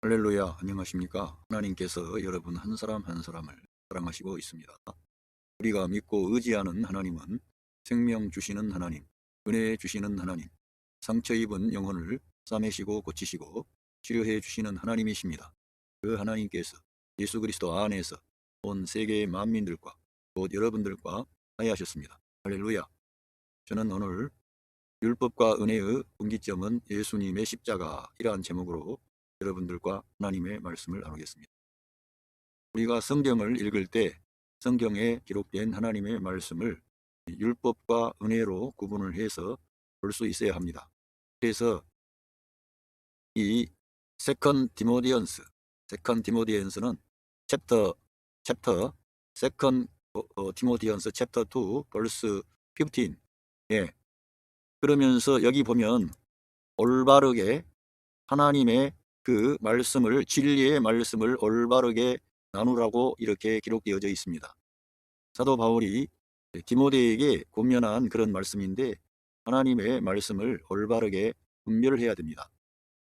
할렐루야, 안녕하십니까? 하나님께서 여러분 한 사람 한 사람을 사랑하시고 있습니다. 우리가 믿고 의지하는 하나님은 생명 주시는 하나님, 은혜 주시는 하나님, 상처 입은 영혼을 싸매시고 고치시고 치료해 주시는 하나님이십니다. 그 하나님께서 예수 그리스도 안에서 온 세계의 만민들과 곧 여러분들과 화해하셨습니다. 할렐루야. 저는 오늘 율법과 은혜의 분기점은 예수님의 십자가, 이러한 제목으로 여러분들과 하나님의 말씀을 나누겠습니다. 우리가 성경을 읽을 때 성경에 기록된 하나님의 말씀을 율법과 은혜로 구분을 해서 볼 수 있어야 합니다. 그래서 이 세컨 디모디언스는 챕터 세컨 디모디언스 챕터 2 벌스 15, 예, 그러면서 여기 보면 올바르게 하나님의 그 말씀을, 진리의 말씀을 올바르게 나누라고 이렇게 기록되어져 있습니다. 사도 바울이 디모데에게 권면한 그런 말씀인데, 하나님의 말씀을 올바르게 분별해야 됩니다.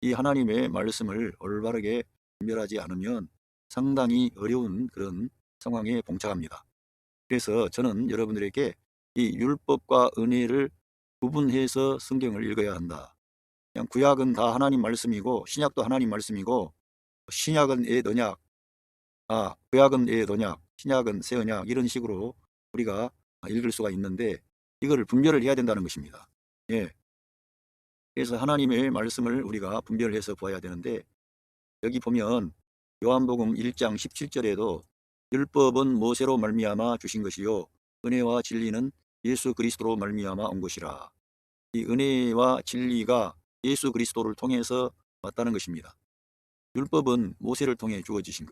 이 하나님의 말씀을 올바르게 분별하지 않으면 상당히 어려운 그런 상황에 봉착합니다. 그래서 저는 여러분들에게 이 율법과 은혜를 구분해서 성경을 읽어야 한다. 그냥 구약은 다 하나님 말씀이고 신약도 하나님 말씀이고, 신약은 옛언약, 구약은 옛언약, 신약은 새언약, 이런 식으로 우리가 읽을 수가 있는데, 이거를 분별을 해야 된다는 것입니다. 예. 그래서 하나님의 말씀을 우리가 분별해서 보아야 되는데, 여기 보면 요한복음 1장 17절에도 율법은 모세로 말미암아 주신 것이요 은혜와 진리는 예수 그리스도로 말미암아 온 것이라. 이 은혜와 진리가 예수 그리스도를 통해서 왔다는 것입니다. 율법은 모세를 통해 주어진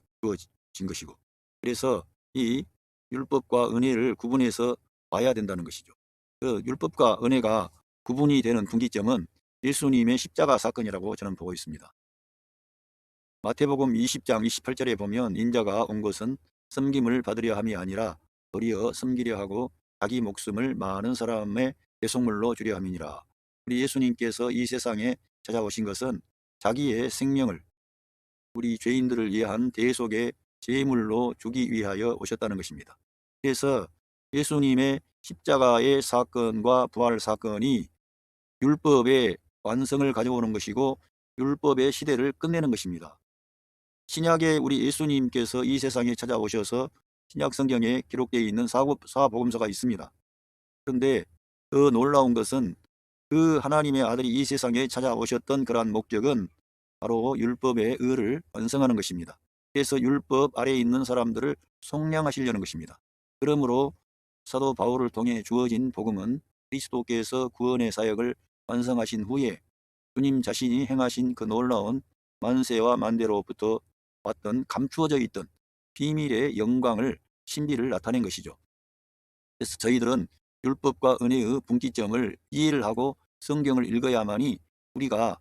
것이고, 그래서 이 율법과 은혜를 구분해서 봐야 된다는 것이죠. 그 율법과 은혜가 구분이 되는 분기점은 예수님의 십자가 사건이라고 저는 보고 있습니다. 마태복음 20장 28절에 보면 인자가 온 것은 섬김을 받으려 함이 아니라 도리어 섬기려 하고 자기 목숨을 많은 사람의 대속물로 주려 함이니라. 우리 예수님께서 이 세상에 찾아오신 것은 자기의 생명을 우리 죄인들을 위한 대속의 제물로 주기 위하여 오셨다는 것입니다. 그래서 예수님의 십자가의 사건과 부활 사건이 율법의 완성을 가져오는 것이고 율법의 시대를 끝내는 것입니다. 신약에 우리 예수님께서 이 세상에 찾아오셔서 신약 성경에 기록되어 있는 사복음서가 있습니다. 그런데 더 놀라운 것은 그 하나님의 아들이 이 세상에 찾아오셨던 그러한 목적은 바로 율법의 의를 완성하는 것입니다. 그래서 율법 아래에 있는 사람들을 속량하시려는 것입니다. 그러므로 사도 바울을 통해 주어진 복음은 그리스도께서 구원의 사역을 완성하신 후에 주님 자신이 행하신 그 놀라운 만세와 만대로부터 왔던 감추어져 있던 비밀의 영광을, 신비를 나타낸 것이죠. 그래서 저희들은 율법과 은혜의 분기점을 이해를 하고 성경을 읽어야만이 우리가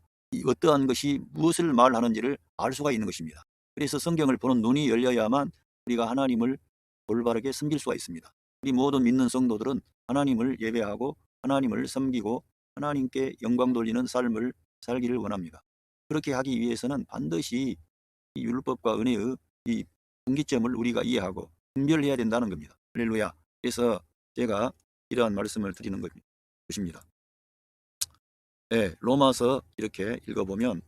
어떠한 것이 무엇을 말하는지를 알 수가 있는 것입니다. 그래서 성경을 보는 눈이 열려야만 우리가 하나님을 올바르게 섬길 수가 있습니다. 우리 모든 믿는 성도들은 하나님을 예배하고 하나님을 섬기고 하나님께 영광 돌리는 삶을 살기를 원합니다. 그렇게 하기 위해서는 반드시 이 율법과 은혜의 이 분기점을 우리가 이해하고 분별해야 된다는 겁니다. 할렐루야. 그래서 제가 이러한 말씀을 드리는 것입니다. 네, 로마서 이렇게 읽어보면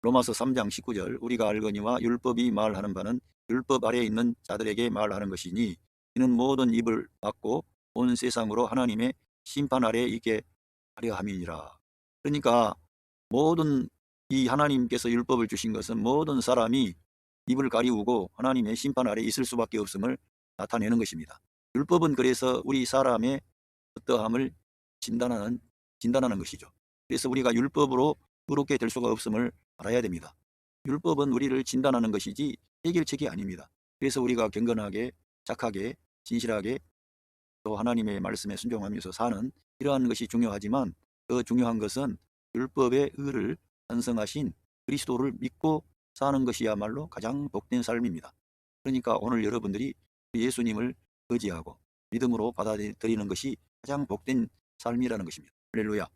로마서 3장 19절, 우리가 알거니와 율법이 말하는 바는 율법 아래에 있는 자들에게 말하는 것이니 이는 모든 입을 막고 온 세상으로 하나님의 심판 아래에 있게 하려 함이니라. 그러니까 모든 이 하나님께서 율법을 주신 것은 모든 사람이 입을 가리우고 하나님의 심판 아래에 있을 수밖에 없음을 나타내는 것입니다. 율법은 그래서 우리 사람의 어떠함을 진단하는 것이죠. 그래서 우리가 율법으로 의롭게 될 수가 없음을 알아야 됩니다. 율법은 우리를 진단하는 것이지 해결책이 아닙니다. 그래서 우리가 경건하게, 착하게, 진실하게 또 하나님의 말씀에 순종하면서 사는 이러한 것이 중요하지만, 더 중요한 것은 율법의 의를 완성하신 그리스도를 믿고 사는 것이야말로 가장 복된 삶입니다. 그러니까 오늘 여러분들이 예수님을 의지하고 믿음으로 받아들이는 것이 가장 복된 삶이라는 것입니다. 할렐루야.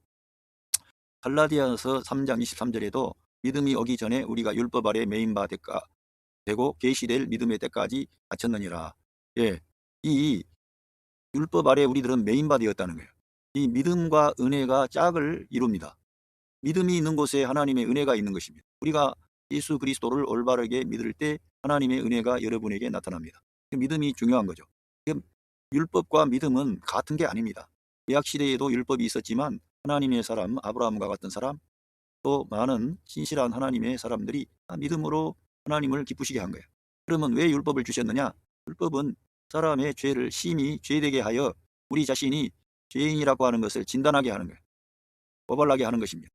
갈라디아서 3장 23절에도 믿음이 오기 전에 우리가 율법 아래 매인 바 되고 계시될 믿음의 때까지 바쳤느니라. 예, 이 율법 아래 우리들은 매인 바 되었다는 거예요. 이 믿음과 은혜가 짝을 이룹니다. 믿음이 있는 곳에 하나님의 은혜가 있는 것입니다. 우리가 예수 그리스도를 올바르게 믿을 때 하나님의 은혜가 여러분에게 나타납니다. 믿음이 중요한 거죠. 율법과 믿음은 같은 게 아닙니다. 예약 시대에도 율법이 있었지만 하나님의 사람 아브라함과 같은 사람, 또 많은 신실한 하나님의 사람들이 믿음으로 하나님을 기쁘시게 한 거예요. 그러면 왜 율법을 주셨느냐? 율법은 사람의 죄를 심히 죄되게 하여 우리 자신이 죄인이라고 하는 것을 진단하게 하는 거예요. 고발하게 하는 것입니다.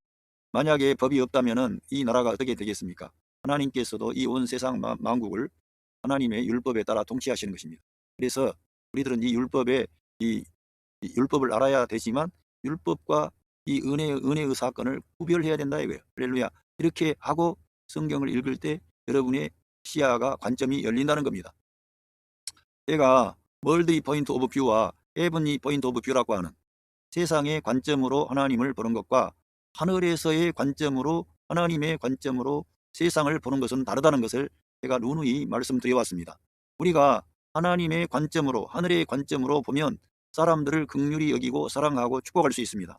만약에 법이 없다면 이 나라가 어떻게 되겠습니까? 하나님께서도 이 온 세상 만국을 하나님의 율법에 따라 통치하시는 것입니다. 그래서 우리들은 이 율법을 알아야 되지만 율법과 이 은혜의 사건을 구별해야 된다 이거예요. 할렐루야. 이렇게 하고 성경을 읽을 때 여러분의 시야가 관점이 열린다는 겁니다. 제가 월드리 포인트 오브 뷰와 헤븐리 포인트 오브 뷰라고 하는 세상의 관점으로 하나님을 보는 것과 하늘에서의 관점으로 하나님의 관점으로 세상을 보는 것은 다르다는 것을 제가 누누이 말씀드려왔습니다. 우리가 하나님의 관점으로 하늘의 관점으로 보면 사람들을 긍휼히 여기고 사랑하고 축복할 수 있습니다.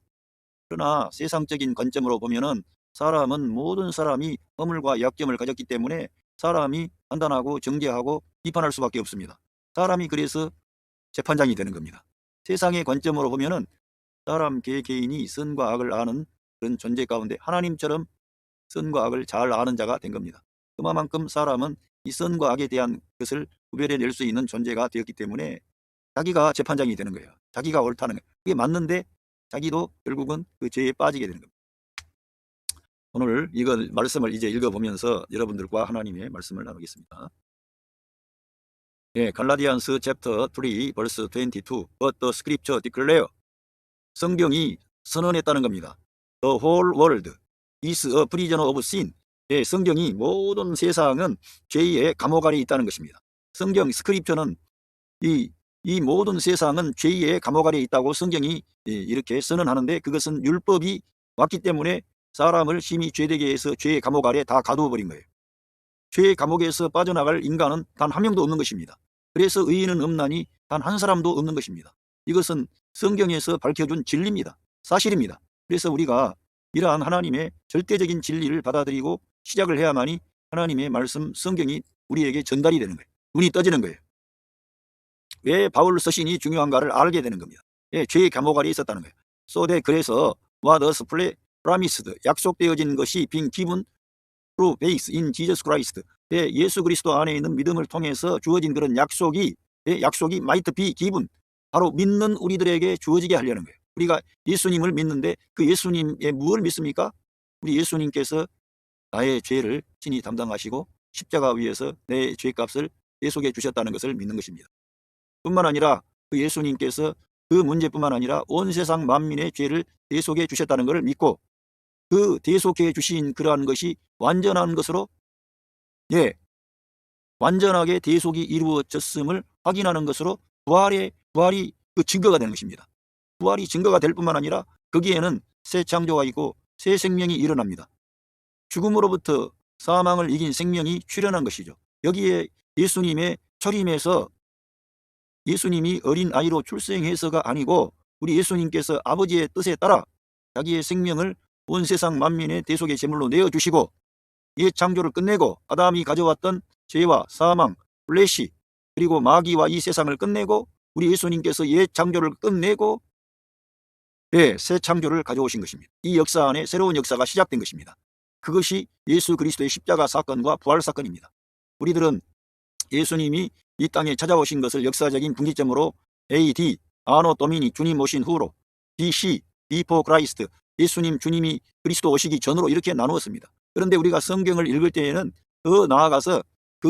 그러나 세상적인 관점으로 보면은 사람은 모든 사람이 허물과 약점을 가졌기 때문에 사람이 판단하고 정죄하고 비판할 수밖에 없습니다. 사람이 그래서 재판장이 되는 겁니다. 세상의 관점으로 보면은 사람 개개인이 선과 악을 아는 그런 존재 가운데 하나님처럼 선과 악을 잘 아는 자가 된 겁니다. 그만큼 사람은 이 선과 악에 대한 것을 구별해낼 수 있는 존재가 되었기 때문에 자기가 재판장이 되는 거예요. 자기가 옳다는 거예요. 그게 맞는데 자기도 결국은 그 죄에 빠지게 되는 겁니다. 오늘 이걸 말씀을 이제 읽어보면서 여러분들과 하나님의 말씀을 나누겠습니다. 예, 갈라디안스 챕터 3 벌스 22 But the scripture declare 성경이 선언했다는 겁니다. The whole world is a prisoner of sin. 예, 성경이 모든 세상은 죄의 감옥 아래 있다는 것입니다. 성경 스크립처는 이 모든 세상은 죄의 감옥 아래 있다고 성경이 이렇게 선언하는데 그것은 율법이 왔기 때문에 사람을 심히 죄되게 해서 죄의 감옥 아래 다 가두어 버린 거예요. 죄의 감옥에서 빠져나갈 인간은 단 한 명도 없는 것입니다. 그래서 의인은 없나니 단 한 사람도 없는 것입니다. 이것은 성경에서 밝혀준 진리입니다. 사실입니다. 그래서 우리가 이러한 하나님의 절대적인 진리를 받아들이고 시작을 해야만이 하나님의 말씀 성경이 우리에게 전달이 되는 거예요. 눈이 떠지는 거예요. 왜 바울 서신이 중요한가를 알게 되는 겁니다. 예, 죄의 감옥 아래 있었다는 거예요. 그래서 what was promised 약속되어진 것이 being given through faith in Jesus Christ. 예, 예수 그리스도 안에 있는 믿음을 통해서 주어진 그런 약속이 might be given 바로 믿는 우리들에게 주어지게 하려는 거예요. 우리가 예수님을 믿는데 그 예수님의 무엇을 믿습니까? 우리 예수님께서 나의 죄를 친히 담당하시고 십자가 위에서 내 죄값을 대속해 주셨다는 것을 믿는 것입니다. 뿐만 아니라 그 예수님께서 그 문제뿐만 아니라 온 세상 만민의 죄를 대속해 주셨다는 것을 믿고 그 대속해 주신 그러한 것이 완전한 것으로 완전하게 대속이 이루어졌음을 확인하는 것으로 부활이 그 증거가 되는 것입니다. 부활이 증거가 될 뿐만 아니라 거기에는 새 창조가 있고 새 생명이 일어납니다. 죽음으로부터 사망을 이긴 생명이 출현한 것이죠. 여기에 예수님의 초림에서 예수님이 어린 아이로 출생해서가 아니고 우리 예수님께서 아버지의 뜻에 따라 자기의 생명을 온 세상 만민의 대속의 제물로 내어주시고 옛 창조를 끝내고 아담이 가져왔던 죄와 사망, 플래시 그리고 마귀와 이 세상을 끝내고 우리 예수님께서 옛 창조를 끝내고 새 창조를 가져오신 것입니다. 이 역사 안에 새로운 역사가 시작된 것입니다. 그것이 예수 그리스도의 십자가 사건과 부활 사건입니다. 우리들은 예수님이 이 땅에 찾아오신 것을 역사적인 분기점으로 AD, 아노 도미니 주님 오신 후로 BC, Before Christ, 예수님 주님이 그리스도 오시기 전으로 이렇게 나누었습니다. 그런데 우리가 성경을 읽을 때에는 더 나아가서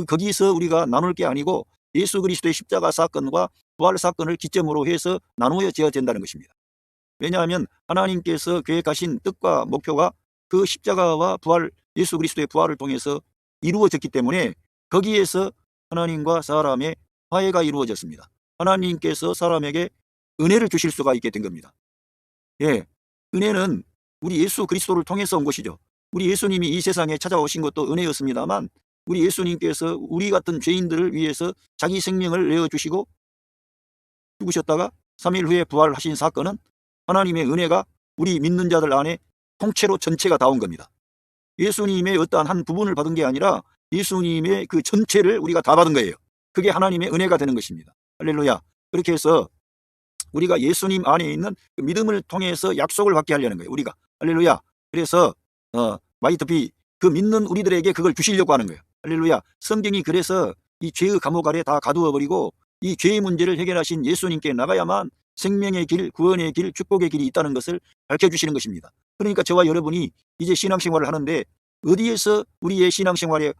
거기서 우리가 나눌 게 아니고 예수 그리스도의 십자가 사건과 부활 사건을 기점으로 해서 나누어져야 된다는 것입니다. 왜냐하면 하나님께서 계획하신 뜻과 목표가 그 십자가와 부활, 예수 그리스도의 부활을 통해서 이루어졌기 때문에 거기에서 하나님과 사람의 화해가 이루어졌습니다. 하나님께서 사람에게 은혜를 주실 수가 있게 된 겁니다. 은혜는 우리 예수 그리스도를 통해서 온 것이죠. 우리 예수님이 이 세상에 찾아오신 것도 은혜였습니다만 우리 예수님께서 우리 같은 죄인들을 위해서 자기 생명을 내어주시고 죽으셨다가 3일 후에 부활하신 사건은 하나님의 은혜가 우리 믿는 자들 안에 통째로 전체가 다 온 겁니다. 예수님의 어떠한 한 부분을 받은 게 아니라 예수님의 그 전체를 우리가 다 받은 거예요. 그게 하나님의 은혜가 되는 것입니다. 할렐루야. 그렇게 해서 우리가 예수님 안에 있는 그 믿음을 통해서 약속을 받게 하려는 거예요. 우리가. 할렐루야. 그래서 마이트피 그 믿는 우리들에게 그걸 주시려고 하는 거예요. 할렐루야. 성경이 그래서 이 죄의 감옥 아래 다 가두어 버리고 이 죄의 문제를 해결하신 예수님께 나가야만 생명의 길, 구원의 길, 축복의 길이 있다는 것을 밝혀주시는 것입니다. 그러니까 저와 여러분이 이제 신앙생활을 하는데 어디에서 우리의 신앙생활에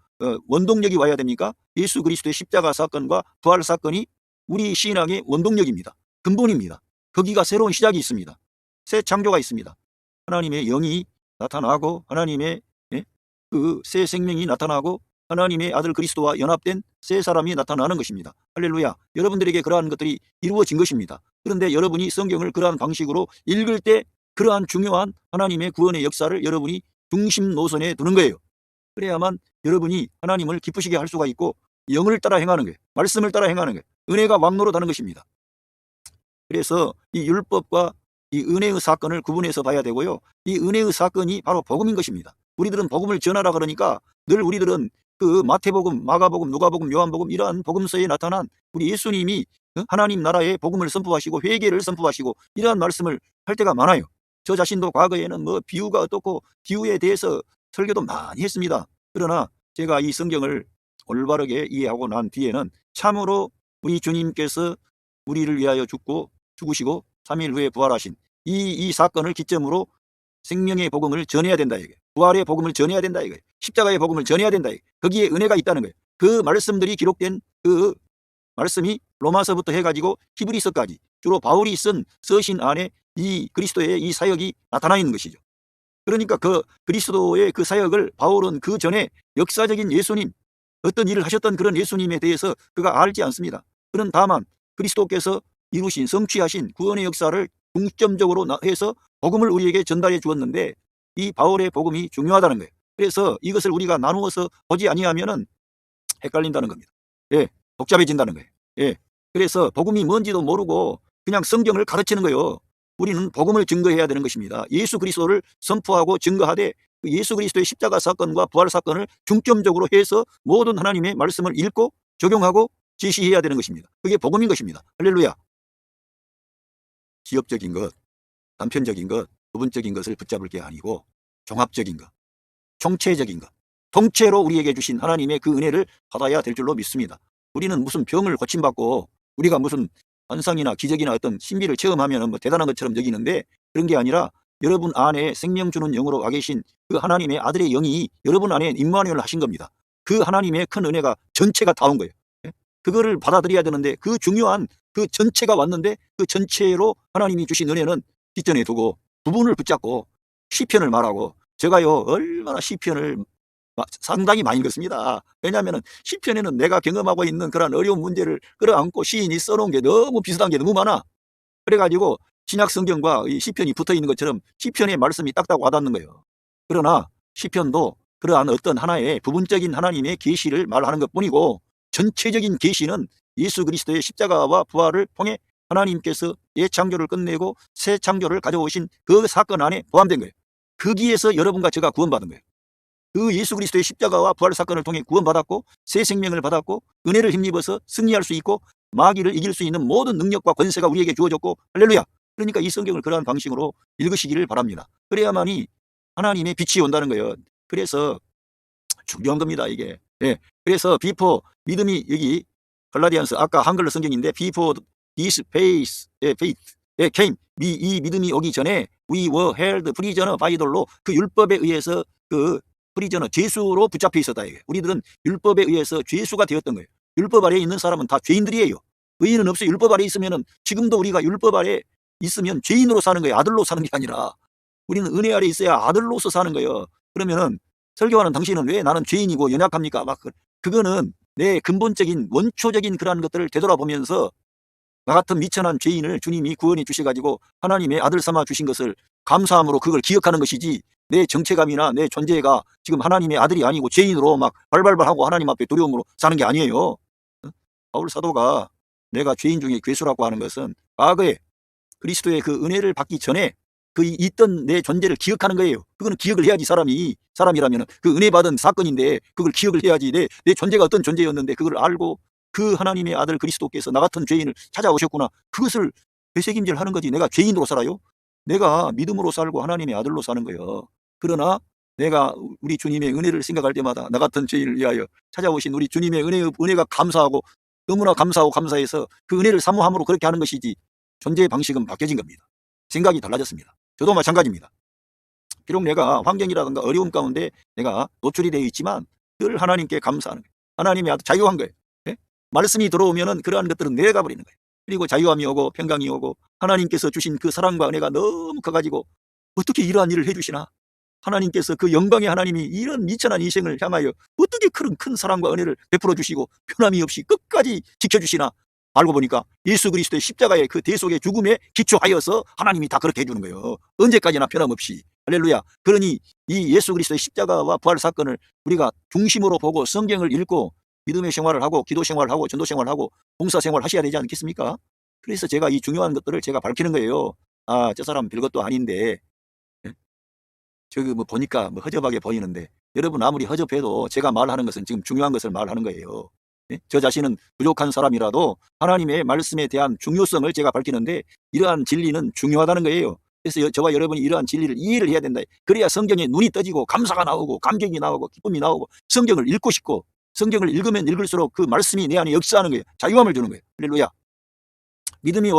원동력이 와야 됩니까? 예수 그리스도의 십자가 사건과 부활 사건이 우리 신앙의 원동력입니다. 근본입니다. 거기가 새로운 시작이 있습니다. 새 창조가 있습니다. 하나님의 영이 나타나고 하나님의 그 새 생명이 나타나고 하나님의 아들 그리스도와 연합된 새 사람이 나타나는 것입니다. 할렐루야. 여러분들에게 그러한 것들이 이루어진 것입니다. 그런데 여러분이 성경을 그러한 방식으로 읽을 때 그러한 중요한 하나님의 구원의 역사를 여러분이 중심 노선에 두는 거예요. 그래야만 여러분이 하나님을 기쁘시게 할 수가 있고 영을 따라 행하는 거예요. 말씀을 따라 행하는 거예요. 은혜가 왕노릇하는 것입니다. 그래서 이 율법과 이 은혜의 사건을 구분해서 봐야 되고요. 이 은혜의 사건이 바로 복음인 것입니다. 우리들은 복음을 전하라 그러니까 늘 우리들은 그 마태복음, 마가복음, 누가복음, 요한복음 이러한 복음서에 나타난 우리 예수님이 하나님 나라의 복음을 선포하시고 회개를 선포하시고 이러한 말씀을 할 때가 많아요. 저 자신도 과거에는 뭐 비유가 어떻고 비유에 대해서 설교도 많이 했습니다. 그러나 제가 이 성경을 올바르게 이해하고 난 뒤에는 참으로 우리 주님께서 우리를 위하여 죽으시고 3일 후에 부활하신 이 사건을 기점으로 생명의 복음을 전해야 된다 이게. 부활의 복음을 전해야 된다 이거예요. 십자가의 복음을 전해야 된다 이거예요. 거기에 은혜가 있다는 거예요. 그 말씀들이 기록된 그 말씀이 로마서부터 해가지고 히브리서까지 주로 바울이 쓴 서신 안에 이 그리스도의 이 사역이 나타나 있는 것이죠. 그러니까 그 그리스도의 그 사역을 바울은 그 전에 역사적인 예수님 어떤 일을 하셨던 그런 예수님에 대해서 그가 알지 않습니다. 그는 다만 그리스도께서 이루신 성취하신 구원의 역사를 중점적으로 해서 복음을 우리에게 전달해 주었는데 이 바울의 복음이 중요하다는 거예요. 그래서 이것을 우리가 나누어서 보지 아니하면은 헷갈린다는 겁니다. 예, 복잡해진다는 거예요. 예, 그래서 복음이 뭔지도 모르고 그냥 성경을 가르치는 거예요. 우리는 복음을 증거해야 되는 것입니다. 예수 그리스도를 선포하고 증거하되 그 예수 그리스도의 십자가 사건과 부활 사건을 중점적으로 해서 모든 하나님의 말씀을 읽고 적용하고 지시해야 되는 것입니다. 그게 복음인 것입니다. 할렐루야. 지역적인 것, 단편적인 것, 부분적인 것을 붙잡을 게 아니고 종합적인 것, 총체적인 것, 통째로 우리에게 주신 하나님의 그 은혜를 받아야 될 줄로 믿습니다. 우리는 무슨 병을 고침받고 우리가 무슨 환상이나 기적이나 어떤 신비를 체험하면 뭐 대단한 것처럼 여기는데 그런 게 아니라 여러분 안에 생명 주는 영으로 와 계신 그 하나님의 아들의 영이 여러분 안에 임마누엘을 하신 겁니다. 그 하나님의 큰 은혜가 전체가 다 온 거예요. 그거를 받아들여야 되는데 그 중요한 그 전체가 왔는데 그 전체로 하나님이 주신 은혜는 뒷전에 두고 부분을 붙잡고 시편을 말하고 제가요 얼마나 시편을 상당히 많이 읽었습니다. 왜냐하면 시편에는 내가 경험하고 있는 그런 어려운 문제를 끌어안고 시인이 써놓은 게 너무 비슷한 게 너무 많아. 그래가지고 신약 성경과 이 시편이 붙어 있는 것처럼 시편의 말씀이 딱딱 와닿는 거예요. 그러나 시편도 그러한 어떤 하나의 부분적인 하나님의 계시를 말하는 것뿐이고 전체적인 계시는 예수 그리스도의 십자가와 부활을 통해 하나님께서 예창조를 끝내고 새 창조를 가져오신 그 사건 안에 포함된 거예요. 거기에서 여러분과 제가 구원받은 거예요. 그 예수 그리스도의 십자가와 부활 사건을 통해 구원받았고 새 생명을 받았고 은혜를 힘입어서 승리할 수 있고 마귀를 이길 수 있는 모든 능력과 권세가 우리에게 주어졌고 할렐루야. 그러니까 이 성경을 그러한 방식으로 읽으시기를 바랍니다. 그래야만이 하나님의 빛이 온다는 거예요. 그래서 중요한 겁니다 이게. 예. 그래서 before 믿음이 여기 갈라디안서 아까 한글로 성경인데 before this faith came 이 믿음이 오기 전에 we were held prisoner by the law 그 율법에 의해서 그 프리저너 죄수로 붙잡혀 있었다 이게. 우리들은 율법에 의해서 죄수가 되었던 거예요. 율법 아래에 있는 사람은 다 죄인들이에요. 의인은 없어요. 율법 아래에 있으면은 지금도 우리가 율법 아래에 있으면 죄인으로 사는 거예요. 아들로 사는 게 아니라 우리는 은혜 아래에 있어야 아들로서 사는 거예요. 그러면은 설교하는 당신은 왜 나는 죄인이고 연약합니까? 막 그거는 내 근본적인 원초적인 그러한 것들을 되돌아보면서 나 같은 미천한 죄인을 주님이 구원해 주셔가지고 하나님의 아들 삼아 주신 것을 감사함으로 그걸 기억하는 것이지 내 정체감이나 내 존재가 지금 하나님의 아들이 아니고 죄인으로 막 발발발하고 하나님 앞에 두려움으로 사는 게 아니에요. 바울 사도가 내가 죄인 중에 괴수라고 하는 것은 과거에 그리스도의 그 은혜를 받기 전에 그 있던 내 존재를 기억하는 거예요. 그거는 기억을 해야지 사람이라면 그 은혜 받은 사건인데 그걸 기억을 해야지 내 존재가 어떤 존재였는데 그걸 알고 그 하나님의 아들 그리스도께서 나 같은 죄인을 찾아오셨구나. 그것을 되새김질하는 거지. 내가 죄인으로 살아요? 내가 믿음으로 살고 하나님의 아들로 사는 거예요. 그러나 내가 우리 주님의 은혜를 생각할 때마다 나 같은 죄인을 위하여 찾아오신 우리 주님의 은혜가 감사하고 너무나 감사하고 감사해서 그 은혜를 사모함으로 그렇게 하는 것이지 존재의 방식은 바뀌어진 겁니다. 생각이 달라졌습니다. 저도 마찬가지입니다. 비록 내가 환경이라든가 어려움 가운데 내가 노출이 되어 있지만 늘 하나님께 감사하는 거예요. 하나님이 아주 자유한 거예요. 예? 말씀이 들어오면은 그러한 것들은 내려가 버리는 거예요. 그리고 자유함이 오고 평강이 오고 하나님께서 주신 그 사랑과 은혜가 너무 커가지고 어떻게 이러한 일을 해주시나? 하나님께서 그 영광의 하나님이 이런 미천한 인생을 향하여 어떻게 그런 큰 사랑과 은혜를 베풀어 주시고 변함이 없이 끝까지 지켜주시나? 알고 보니까 예수 그리스도의 십자가의 그 대속의 죽음에 기초하여서 하나님이 다 그렇게 해주는 거예요. 언제까지나 변함없이. 할렐루야. 그러니 이 예수 그리스도의 십자가와 부활 사건을 우리가 중심으로 보고 성경을 읽고 믿음의 생활을 하고 기도 생활을 하고 전도 생활을 하고 봉사 생활을 하셔야 되지 않겠습니까? 그래서 제가 이 중요한 것들을 제가 밝히는 거예요. 아, 저 사람 별것도 아닌데 저기 뭐 보니까 뭐 허접하게 보이는데 여러분 아무리 허접해도 제가 말하는 것은 지금 중요한 것을 말하는 거예요. 저 자신은 부족한 사람이라도 하나님의 말씀에 대한 중요성을 제가 밝히는데 이러한 진리는 중요하다는 거예요. 그래서 저와 여러분이 이러한 진리를 이해를 해야 된다. 그래야 성경에 눈이 떠지고 감사가 나오고 감격이 나오고 기쁨이 나오고 성경을 읽고 싶고 성경을 읽으면 읽을수록 그 말씀이 내 안에 역사하는 거예요. 자유함을 주는 거예요. 할렐루야. 믿음이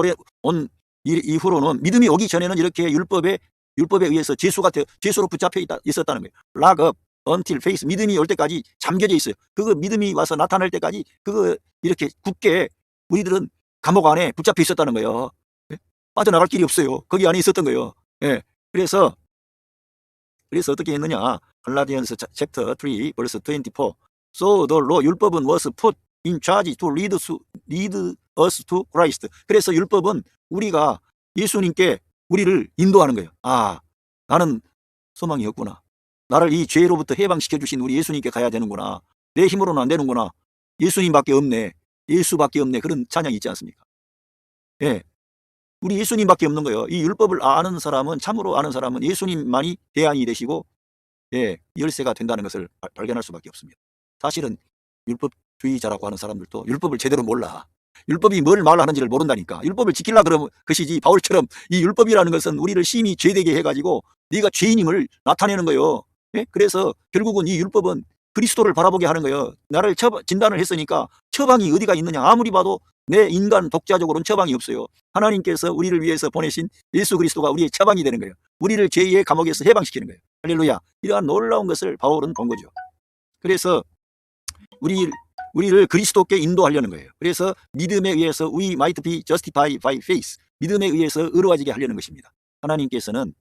온 이후로는 믿음이 오기 전에는 이렇게 율법에 의해서 죄수로 붙잡혀 있었다는 거예요. Lock up until faith. 믿음이 올 때까지 잠겨져 있어요. 그거 믿음이 와서 나타날 때까지 그거 이렇게 굳게 우리들은 감옥 안에 붙잡혀 있었다는 거예요. 예? 빠져나갈 길이 없어요. 거기 안에 있었던 거예요. 예. 그래서 어떻게 했느냐? 갈라디안서 챕터 3 verse 24. So the law, 율법은 was put in charge to lead us to Christ. 그래서 율법은 우리가 예수님께 우리를 인도하는 거예요. 아, 나는 소망이 없구나. 나를 이 죄로부터 해방시켜 주신 우리 예수님께 가야 되는구나. 내 힘으로는 안 되는구나. 예수님밖에 없네. 예수밖에 없네. 그런 찬양이 있지 않습니까? 예. 우리 예수님밖에 없는 거예요. 이 율법을 아는 사람은, 참으로 아는 사람은 예수님만이 대안이 되시고 예, 열쇠가 된다는 것을 발견할 수밖에 없습니다. 사실은 율법주의자라고 하는 사람들도 율법을 제대로 몰라. 율법이 뭘 말하는지를 모른다니까. 율법을 지키려고 그러면 것이지 바울처럼 이 율법이라는 것은 우리를 심히 죄되게 해가지고 네가 죄인임을 나타내는 거예요. 예? 그래서 결국은 이 율법은 그리스도를 바라보게 하는 거예요. 나를 진단을 했으니까 처방이 어디가 있느냐. 아무리 봐도 내 인간 독자적으로는 처방이 없어요. 하나님께서 우리를 위해서 보내신 예수 그리스도가 우리의 처방이 되는 거예요. 우리를 죄의 감옥에서 해방시키는 거예요. 할렐루야. 이러한 놀라운 것을 바울은 본 거죠. 그래서 우리를 그리스도께 인도하려는 거예요. 그래서 믿음에 의해서 we might be justified by faith. 믿음에 의해서 의로워지게 하려는 것입니다. 하나님께서는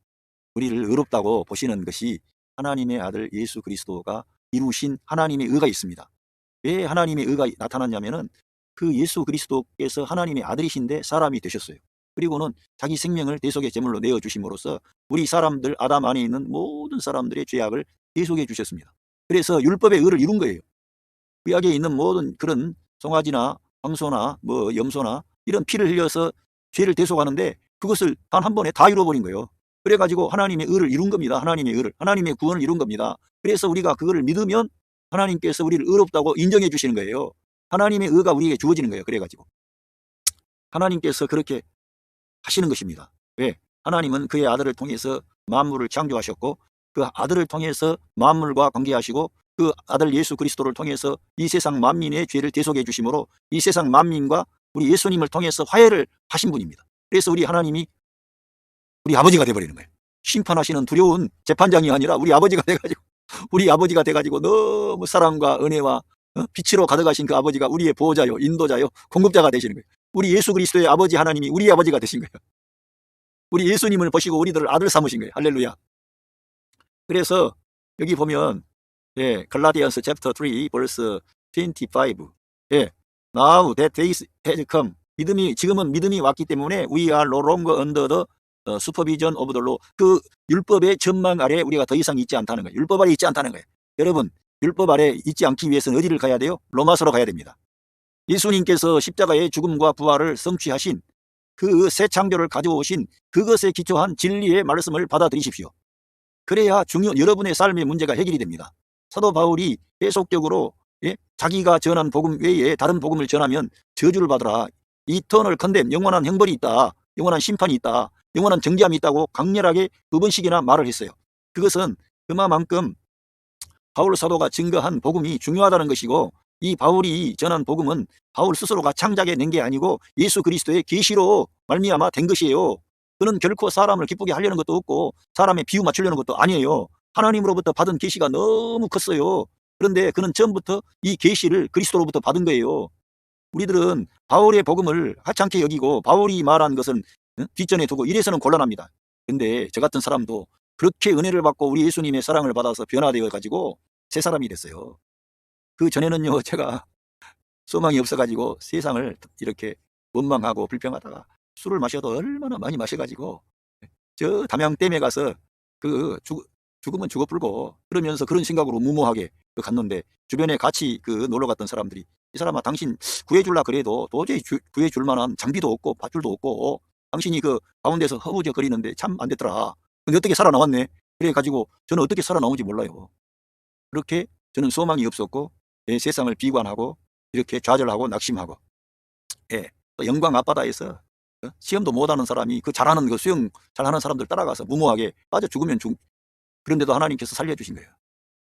우리를 의롭다고 보시는 것이 하나님의 아들 예수 그리스도가 이루신 하나님의 의가 있습니다. 왜 하나님의 의가 나타났냐면은 그 예수 그리스도께서 하나님의 아들이신데 사람이 되셨어요. 그리고는 자기 생명을 대속의 제물로 내어주심으로써 우리 사람들 아담 안에 있는 모든 사람들의 죄악을 대속해 주셨습니다. 그래서 율법의 의를 이룬 거예요. 구약에 있는 모든 그런 송아지나 황소나 뭐 염소나 이런 피를 흘려서 죄를 대속하는데 그것을 단 한 번에 다 이루어버린 거예요. 그래가지고 하나님의 의를 이룬 겁니다. 하나님의 의를. 하나님의 구원을 이룬 겁니다. 그래서 우리가 그거를 믿으면 하나님께서 우리를 의롭다고 인정해 주시는 거예요. 하나님의 의가 우리에게 주어지는 거예요. 그래가지고 하나님께서 그렇게 하시는 것입니다. 왜? 하나님은 그의 아들을 통해서 만물을 창조하셨고 그 아들을 통해서 만물과 관계하시고 그 아들 예수 그리스도를 통해서 이 세상 만민의 죄를 대속해 주심으로 이 세상 만민과 우리 예수님을 통해서 화해를 하신 분입니다. 그래서 우리 하나님이 우리 아버지가 돼버리는 거예요. 심판하시는 두려운 재판장이 아니라 우리 아버지가 돼가지고 너무 사랑과 은혜와 빛으로 가득하신 그 아버지가 우리의 보호자요, 인도자요, 공급자가 되시는 거예요. 우리 예수 그리스도의 아버지 하나님이 우리 아버지가 되신 거예요. 우리 예수님을 보시고 우리들을 아들 삼으신 거예요. 할렐루야. 그래서 여기 보면 예, 갈라디안서 챕터 3 verse 25. 예. Now that days has come. 지금은 믿음이 왔기 때문에 we are no longer under the 슈퍼비전 오브 더 로, 그 율법의 전망 아래 우리가 더 이상 있지 않다는 거예요. 율법 아래 있지 않다는 거예요. 여러분, 율법 아래 있지 않기 위해서는 어디를 가야 돼요? 로마서로 가야 됩니다. 예수님께서 십자가의 죽음과 부활을 성취하신 그 새 창조를 가져오신 그것에 기초한 진리의 말씀을 받아들이십시오. 그래야 여러분의 삶의 문제가 해결이 됩니다. 사도 바울이 계속적으로 자기가 전한 복음 외에 다른 복음을 전하면 저주를 받으라. 이터널 컨뎀, 영원한 형벌이 있다. 영원한 심판이 있다. 영원한 정죄함이 있다고 강렬하게 2번씩이나 말을 했어요. 그것은 그만큼 바울 사도가 증거한 복음이 중요하다는 것이고, 이 바울이 전한 복음은 바울 스스로가 창작해 낸 게 아니고 예수 그리스도의 계시로 말미암아 된 것이에요. 그는 결코 사람을 기쁘게 하려는 것도 없고 사람의 비유 맞추려는 것도 아니에요. 하나님으로부터 받은 계시가 너무 컸어요. 그런데 그는 처음부터 이 계시를 그리스도로부터 받은 거예요. 우리들은 바울의 복음을 하찮게 여기고 바울이 말한 것은 뒷전에 두고 이래서는 곤란합니다. 근데 저 같은 사람도 그렇게 은혜를 받고 우리 예수님의 사랑을 받아서 변화되어 가지고 새 사람이 됐어요. 그 전에는요, 제가 소망이 없어가지고 세상을 이렇게 원망하고 불평하다가 술을 마셔도 얼마나 많이 마셔가지고 저 담양댐에 가서 죽으면 죽어불고 그러면서 그런 생각으로 무모하게 갔는데, 주변에 같이 놀러 갔던 사람들이 이 사람아, 당신 구해줄라 그래도 도저히 구해줄 만한 장비도 없고 밧줄도 없고 당신이 그 가운데서 허우적거리는데 참 안 됐더라. 근데 어떻게 살아나왔네. 그래가지고 저는 어떻게 살아나온지 몰라요. 그렇게 저는 소망이 없었고 세상을 비관하고 이렇게 좌절하고 낙심하고, 또 영광 앞바다에서 시험도 못하는 사람이 그 잘하는 수영 잘하는 사람들 따라가서 무모하게 빠져 죽으면 그런데도 하나님께서 살려주신 거예요.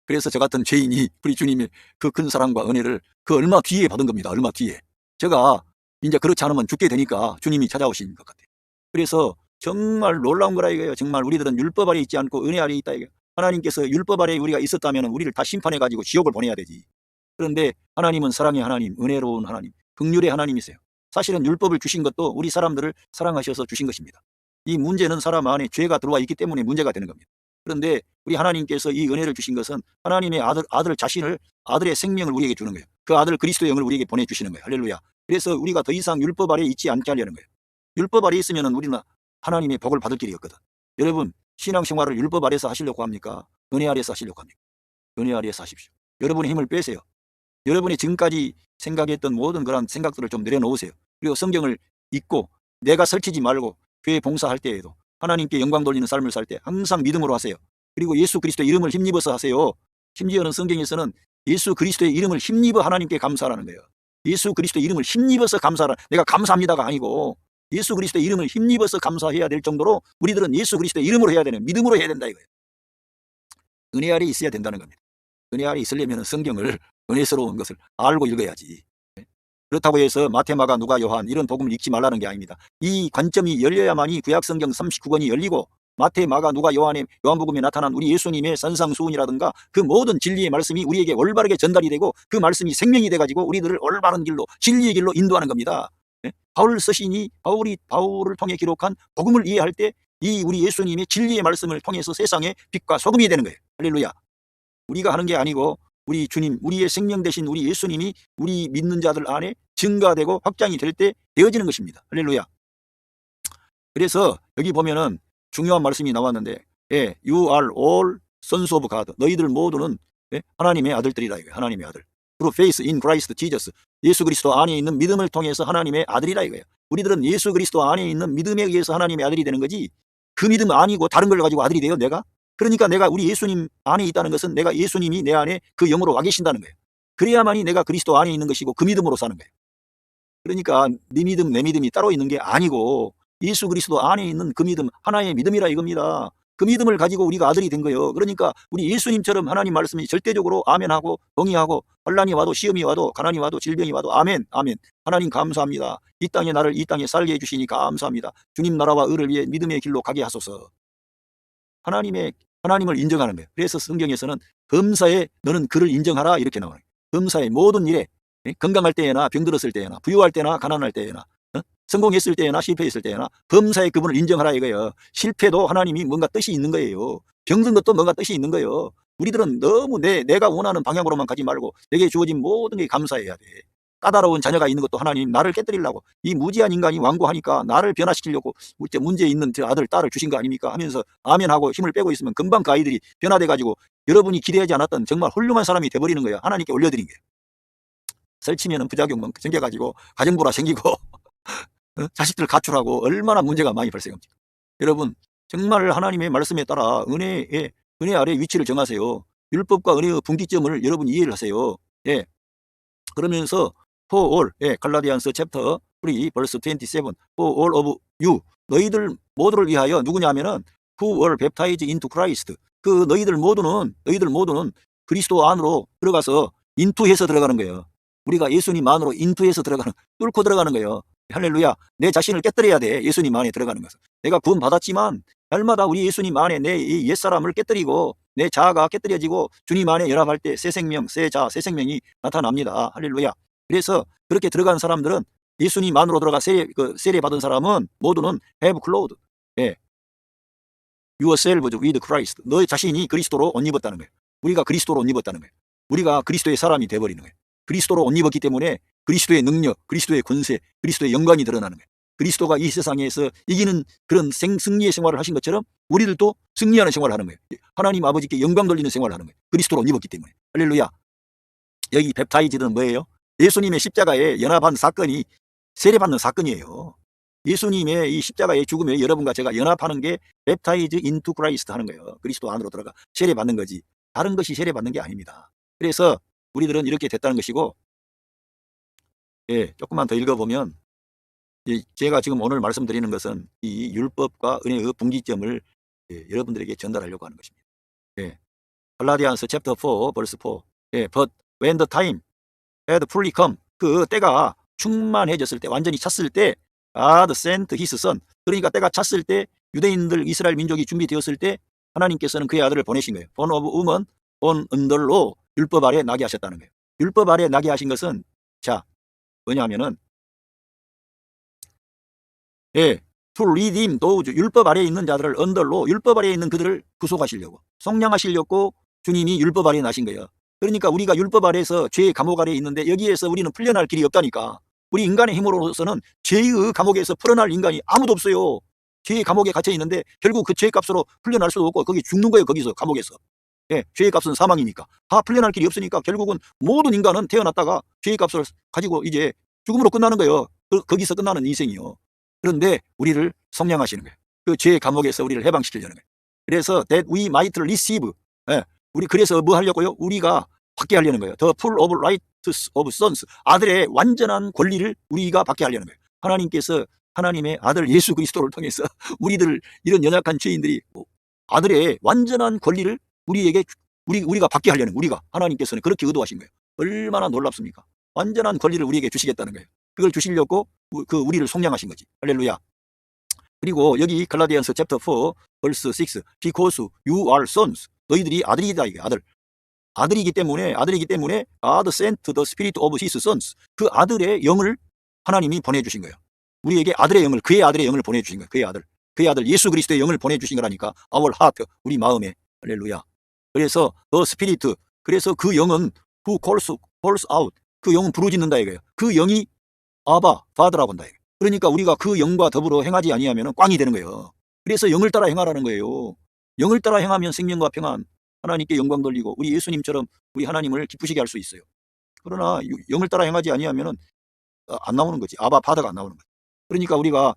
그래서 저 같은 죄인이 우리 주님의 그 큰 사랑과 은혜를 얼마 뒤에 받은 겁니다. 얼마 뒤에. 제가 이제 그렇지 않으면 죽게 되니까 주님이 찾아오신 것 같아요. 그래서 정말 놀라운 거라 이거예요. 정말 우리들은 율법 아래 있지 않고 은혜 아래 있다 이거예요. 하나님께서 율법 아래 우리가 있었다면 우리를 다 심판해가지고 지옥을 보내야 되지. 그런데 하나님은 사랑의 하나님, 은혜로운 하나님, 긍휼의 하나님이세요. 사실은 율법을 주신 것도 우리 사람들을 사랑하셔서 주신 것입니다. 이 문제는 사람 안에 죄가 들어와 있기 때문에 문제가 되는 겁니다. 그런데 우리 하나님께서 이 은혜를 주신 것은 하나님의 아들 자신을, 아들의 생명을 우리에게 주는 거예요. 그 아들 그리스도의 영을 우리에게 보내주시는 거예요. 할렐루야. 그래서 우리가 더 이상 율법 아래 있지 않게 하려는 거예요. 율법 아래 있으면 우리는 하나님의 복을 받을 길이 없거든. 여러분, 신앙생활을 율법 아래서 하시려고 합니까? 은혜 아래서 하시려고 합니까? 은혜 아래서 하십시오. 여러분의 힘을 빼세요. 여러분이 지금까지 생각했던 모든 그런 생각들을 좀 내려놓으세요. 그리고 성경을 읽고 내가 설치지 말고 교회 봉사할 때에도 하나님께 영광 돌리는 삶을 살 때 항상 믿음으로 하세요. 그리고 예수 그리스도의 이름을 힘입어서 하세요. 심지어는 성경에서는 예수 그리스도의 이름을 힘입어 하나님께 감사하라는 거예요. 예수 그리스도의 이름을 힘입어서 감사하라. 내가 감사합니다가 아니고 예수 그리스도의 이름을 힘입어서 감사해야 될 정도로 우리들은 예수 그리스도의 이름으로 해야 되는, 믿음으로 해야 된다 이거예요. 은혜 아래 있어야 된다는 겁니다. 은혜 아래 있으려면 성경을, 은혜스러운 것을 알고 읽어야지. 그렇다고 해서 마태, 마가, 누가, 요한 이런 복음을 읽지 말라는 게 아닙니다. 이 관점이 열려야만이 구약성경 39권이 열리고 마태, 마가, 누가, 요한복음에 나타난 우리 예수님의 선상수훈이라든가 그 모든 진리의 말씀이 우리에게 올바르게 전달이 되고 그 말씀이 생명이 돼가지고 우리들을 올바른 길로, 진리의 길로 인도하는 겁니다. 바울 서신이 바울을 통해 기록한 복음을 이해할 때 이 우리 예수님의 진리의 말씀을 통해서 세상의 빛과 소금이 되는 거예요. 할렐루야. 우리가 하는 게 아니고 우리 주님, 우리의 생명 되신 우리 예수님이 우리 믿는 자들 안에 증가되고 확장이 될 때 되어지는 것입니다. 할렐루야. 그래서 여기 보면은 중요한 말씀이 나왔는데, You are all sons of God. 너희들 모두는 하나님의 아들들이라 이거예요. 하나님의 아들. Through faith in Christ Jesus. 예수 그리스도 안에 있는 믿음을 통해서 하나님의 아들이라 이거예요. 우리들은 예수 그리스도 안에 있는 믿음에 의해서 하나님의 아들이 되는 거지, 그 믿음 아니고 다른 걸 가지고 아들이 돼요, 내가? 그러니까 내가 우리 예수님 안에 있다는 것은 내가 예수님이 내 안에 그 영으로 와 계신다는 거예요. 그래야만이 내가 그리스도 안에 있는 것이고 그 믿음으로 사는 거예요. 그러니까 네 믿음, 내 믿음이 따로 있는 게 아니고 예수 그리스도 안에 있는 그 믿음, 하나의 믿음이라 이겁니다. 그 믿음을 가지고 우리가 아들이 된 거예요. 그러니까 우리 예수님처럼 하나님 말씀이 절대적으로 아멘하고 동의하고, 환난이 와도 시험이 와도 가난이 와도 질병이 와도 아멘, 아멘. 하나님 감사합니다. 이 땅에 나를 이 땅에 살게 해주시니 감사합니다. 주님 나라와 의를 위해 믿음의 길로 가게 하소서. 하나님을 인정하는 거예요. 그래서 성경에서는 범사에 너는 그를 인정하라 이렇게 나와요. 범사의 모든 일에, 건강할 때에나 병들었을 때에나 부유할 때나 가난할 때에나 성공했을 때나 실패했을 때나 범사의 그분을 인정하라 이거예요. 실패도 하나님이 뭔가 뜻이 있는 거예요. 병든 것도 뭔가 뜻이 있는 거예요. 우리들은 너무 내가 원하는 방향으로만 가지 말고 내게 주어진 모든 게 감사해야 돼. 까다로운 자녀가 있는 것도 하나님 나를 깨뜨리려고 이 무지한 인간이 완고하니까 나를 변화시키려고 문제 있는 저 아들 딸을 주신 거 아닙니까 하면서 아멘하고 힘을 빼고 있으면 금방 그 아이들이 변화돼 가지고 여러분이 기대하지 않았던 정말 훌륭한 사람이 돼버리는 거예요. 하나님께 올려드린 거예요. 설치면은 부작용만 생겨가지고 가정불화 생기고 자식들 가출하고 얼마나 문제가 많이 발생합니다. 여러분 정말 하나님의 말씀에 따라 은혜 아래 위치를 정하세요. 율법과 은혜의 분기점을 여러분 이해를 하세요. 예. 그러면서 for all, 예, 갈라디안서 챕터 3 verse 27 for all of you, 너희들 모두를 위하여 누구냐 하면은 who were baptized into Christ, 그 너희들 모두는 그리스도 안으로 들어가서 인투해서 들어가는 거예요. 우리가 예수님 안으로 인투해서 들어가는, 뚫고 들어가는 거예요. 할렐루야. 내 자신을 깨뜨려야 돼. 예수님 안에 들어가는 것은. 내가 구원 받았지만 날마다 우리 예수님 안에 내 옛사람을 깨뜨리고 내 자아가 깨뜨려지고 주님 안에 연합할 때 새 생명, 새 자아, 새 생명이 나타납니다. 할렐루야. 그래서 그렇게 들어간 사람들은 예수님 안으로 들어가 세례 받은 사람은 모두는 have clothed, 예, yourselves with Christ. 너의 자신이 그리스도로 옷 입었다는 거예요. 우리가 그리스도로 옷 입었다는 거예요. 우리가 그리스도의 사람이 되어버리는 거예요. 그리스도로 옷 입었기 때문에 그리스도의 능력, 그리스도의 권세, 그리스도의 영광이 드러나는 거예요. 그리스도가 이 세상에서 이기는 그런 승리의 생활을 하신 것처럼 우리들도 승리하는 생활을 하는 거예요. 하나님 아버지께 영광 돌리는 생활을 하는 거예요. 그리스도로 옷 입었기 때문에. 할렐루야. 여기 뵙타이즈는 뭐예요? 예수님의 십자가에 연합한 사건이 세례받는 사건이에요. 예수님의 이 십자가의 죽음에 여러분과 제가 연합하는 게 뵙타이즈 인투 크라이스트 하는 거예요. 그리스도 안으로 들어가 세례받는 거지. 다른 것이 세례받는 게 아닙니다. 그래서 우리들은 이렇게 됐다는 것이고, 예, 조금만 더 읽어보면, 제가 지금 오늘 말씀드리는 것은 이 율법과 은혜의 분기점을, 예, 여러분들에게 전달하려고 하는 것입니다. 예. 갈라디안서 챕터 4 verse 4. 예, but when the time had fully come, 그 때가 충만해졌을 때, 완전히 찼을 때, God sent his son. 그러니까 때가 찼을 때, 유대인들 이스라엘 민족이 준비되었을 때 하나님께서는 그의 아들을 보내신 거예요. born of woman, born under law, 율법 아래 나게 하셨다는 거예요. 율법 아래 나게 하신 것은, 자, 뭐냐면은, 예, to redeem those, 율법 아래에 있는 자들을 under law, 율법 아래에 있는 그들을 구속하시려고, 속량하시려고 주님이 율법 아래에 나신 거예요. 그러니까 우리가 율법 아래에서 죄의 감옥 아래에 있는데 여기에서 우리는 풀려날 길이 없다니까. 우리 인간의 힘으로서는 죄의 감옥에서 풀어날 인간이 아무도 없어요. 죄의 감옥에 갇혀 있는데 결국 그 죄의 값으로 풀려날 수도 없고 거기 죽는 거예요. 거기서 감옥에서. 예, 죄의 값은 사망이니까. 다 풀려날 길이 없으니까 결국은 모든 인간은 태어났다가 죄의 값을 가지고 이제 죽음으로 끝나는 거예요. 거기서 끝나는 인생이요. 그런데 우리를 속량하시는 거예요. 그 죄의 감옥에서 우리를 해방시키려는 거예요. 그래서 that we might receive, 예, 우리 그래서 뭐 하려고요? 우리가 받게 하려는 거예요. The full of rights of sons, 아들의 완전한 권리를 우리가 받게 하려는 거예요. 하나님께서 하나님의 아들 예수 그리스도를 통해서 우리들 이런 연약한 죄인들이 아들의 완전한 권리를 우리에게 우리가 받게 하려는, 우리가 하나님께서는 그렇게 의도하신 거예요. 얼마나 놀랍습니까? 완전한 권리를 우리에게 주시겠다는 거예요. 그걸 주시려고 우리를 속량하신 거지. 할렐루야. 그리고 여기 갈라디안서 챕터 4 verse 6, because you are sons, 너희들이 아들이다. 이게 아들이기 때문에 God sent the spirit of his sons, 그 아들의 영을 하나님이 보내주신 거예요. 우리에게 아들의 영을, 그의 아들의 영을 보내주신 거예요. 그의 아들 예수 그리스도의 영을 보내주신 거라니까. our heart, 우리 마음에. 할렐루야. 그래서 the spirit, 그래서 그 영은 who calls out, 그 영은 부르짖는다 이거예요. 그 영이 아바, 파더라고 한다 이거예요. 그러니까 우리가 그 영과 더불어 행하지 아니하면 꽝이 되는 거예요. 그래서 영을 따라 행하라는 거예요. 영을 따라 행하면 생명과 평안, 하나님께 영광 돌리고 우리 예수님처럼 우리 하나님을 기쁘시게 할 수 있어요. 그러나 영을 따라 행하지 아니하면 안 나오는 거지. 아바 파더가 안 나오는 거지. 그러니까 우리가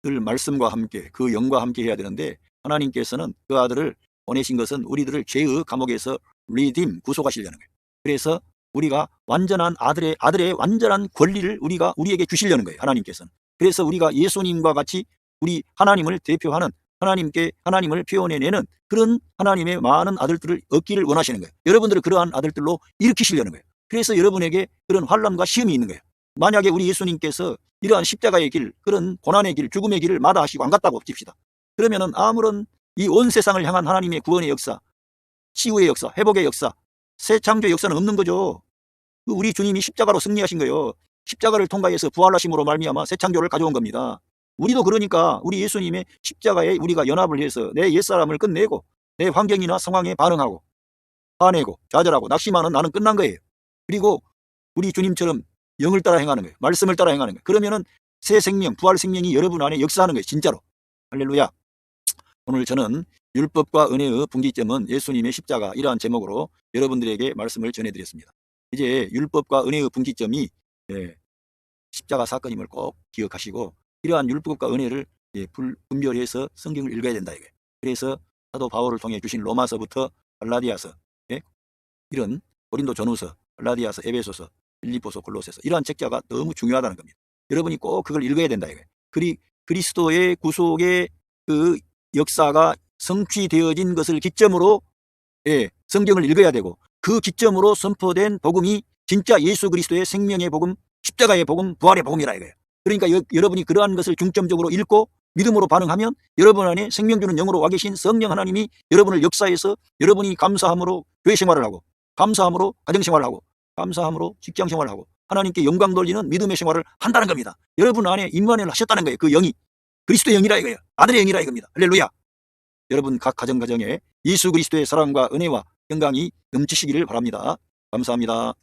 늘 말씀과 함께 그 영과 함께 해야 되는데 하나님께서는 그 아들을 보내신 것은 우리들을 죄의 감옥에서 리딤, 구속하시려는 거예요. 그래서 우리가 완전한 아들의 완전한 권리를 우리에게 주시려는 거예요. 하나님께서는. 그래서 우리가 예수님과 같이 우리 하나님을 대표하는, 하나님을 표현해내는 그런 하나님의 많은 아들들을 얻기를 원하시는 거예요. 여러분들을 그러한 아들들로 일으키시려는 거예요. 그래서 여러분에게 그런 환난과 시험이 있는 거예요. 만약에 우리 예수님께서 이러한 십자가의 길, 그런 고난의 길, 죽음의 길을 마다하시고 안 갔다고 칩시다. 그러면은 아무런 이 온 세상을 향한 하나님의 구원의 역사, 치유의 역사, 회복의 역사, 새 창조의 역사는 없는 거죠. 우리 주님이 십자가로 승리하신 거예요. 십자가를 통과해서 부활하심으로 말미암아 새 창조를 가져온 겁니다. 우리도 그러니까 우리 예수님의 십자가에 우리가 연합을 해서 내 옛사람을 끝내고 내 환경이나 상황에 반응하고 화내고 좌절하고 낙심하는 나는 끝난 거예요. 그리고 우리 주님처럼 영을 따라 행하는 거예요. 말씀을 따라 행하는 거예요. 그러면은 새 생명, 부활 생명이 여러분 안에 역사하는 거예요. 진짜로. 할렐루야. 오늘 저는 율법과 은혜의 분기점은 예수님의 십자가, 이러한 제목으로 여러분들에게 말씀을 전해드렸습니다. 이제 율법과 은혜의 분기점이 십자가 사건임을 꼭 기억하시고, 이러한 율법과 은혜를 분별해서 성경을 읽어야 된다 이거예요. 그래서 사도 바울을 통해 주신 로마서부터 갈라디아서, 이런 고린도 전후서, 갈라디아서, 에베소서, 빌립보서, 골로새서, 이러한 책자가 너무 중요하다는 겁니다. 여러분이 꼭 그걸 읽어야 된다 이거예요. 그리스도의 구속의 그 역사가 성취되어진 것을 기점으로 성경을 읽어야 되고, 그 기점으로 선포된 복음이 진짜 예수 그리스도의 생명의 복음, 십자가의 복음, 부활의 복음이라 이거예요. 그러니까 여러분이 그러한 것을 중점적으로 읽고 믿음으로 반응하면 여러분 안에 생명 주는 영으로 와 계신 성령 하나님이 여러분을 역사해서 여러분이 감사함으로 교회 생활을 하고, 감사함으로 가정 생활을 하고, 감사함으로 직장 생활을 하고, 하나님께 영광 돌리는 믿음의 생활을 한다는 겁니다. 여러분 안에 임마누엘 하셨다는 거예요. 그 영이 그리스도의 영이라 이거예요. 아들의 영이라 이겁니다. 할렐루야. 여러분 각 가정에 예수 그리스도의 사랑과 은혜와 영광이 넘치시기를 바랍니다. 감사합니다.